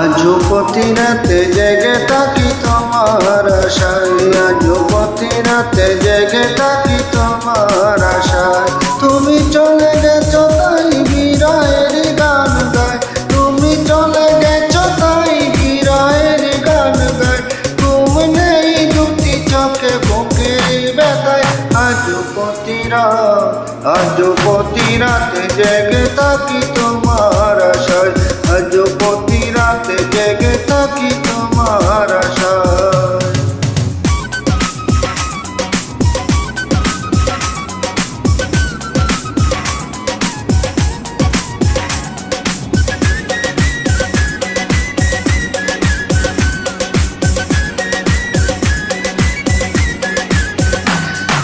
আজও প্রতি রাতে জেগে থাকি তোমার আশায়, আজও প্রতি রাতে জেগে থাকি তোমার আশায়। তুমি চলে গেছো তাই বিরহের গান গায়, তুমি চলে গেছো তাই বিরহের গান গায়। ঘুম নেই দুটি চোখে বুকের ব্যথায়, আজও প্রতি রাতে জেগে থাকি তোমার আশায়, আজও প্রতি রাতে জেগে থাকি তোমার আশায়।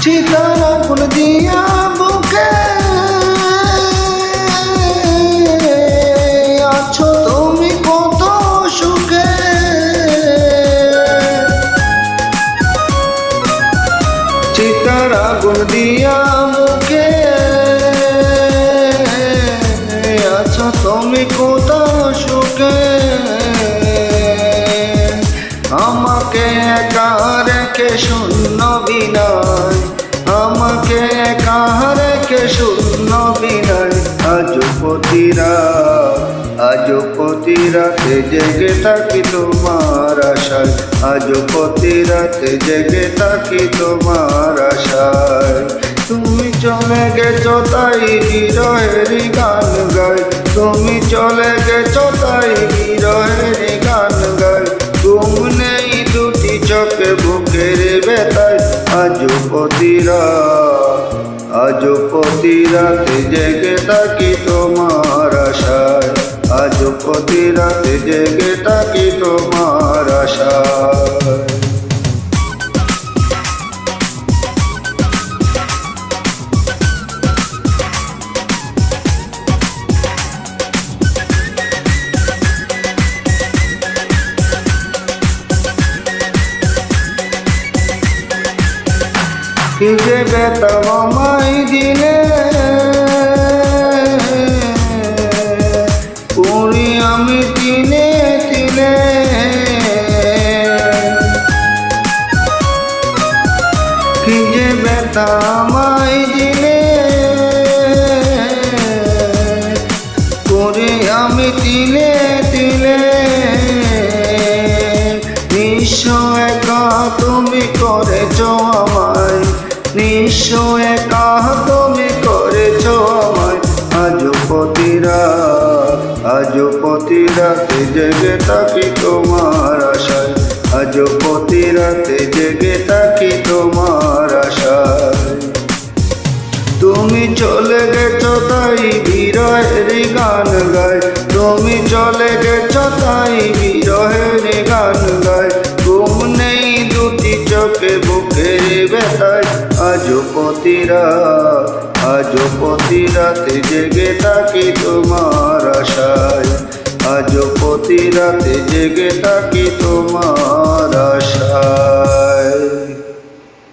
চিতার আগুন দিয়া বুকে আছো তুমি কত সুখে, চিতার আগুন দিয়া বুকে আছো তুমি কত সুখে। আমাকে একা রেখে শূন্য বিনায়, আমাকে একা রেখে শূন্য বিনায়। আজও প্রতি রাতে জেগে থাকি তোমার আশায়, আজও প্রতি রাতে জেগে থাকি তোমার আশায়। তুমি চলে গেছো তাই বিরহের গান গাই, তুমি চলে গেছো তাই বিরহের গান গাই। ঘুম নেই দুটি চোখে বুকের ব্যথায়, আজও প্রতি রাতে জেগে থাকি তোমার আশায়, আজও প্রতি রাতে জেগে থাকি তোমার আশায়। কি যে ব্যথা আমায় দিলে, পুরি আমি দিনে দিলে। কি যে ব্যথা আমায় দিলে, পুরি আমি দিলে দিলে। নিঃস্ব একা তুমি করেছো আমায়, নিঃস্ব একা তুমি করেছো আমায়। আজও প্রতি রাতে জেগে থাকি তোমার আশায়, আজও প্রতি রাতে জেগে থাকি তোমার আশায়। তুমি চলে গেছো তাই বিরহের গান গায়, তুমি চলে গেছো তাই বিরহের গান গায়। ঘুম নেই দুটি চোখে বুকের ব্যথায়, আজও প্রতি রাতে জেগে থাকি তোমার আশায়, আজও প্রতি রাতে জেগে থাকি তোমার আশায়।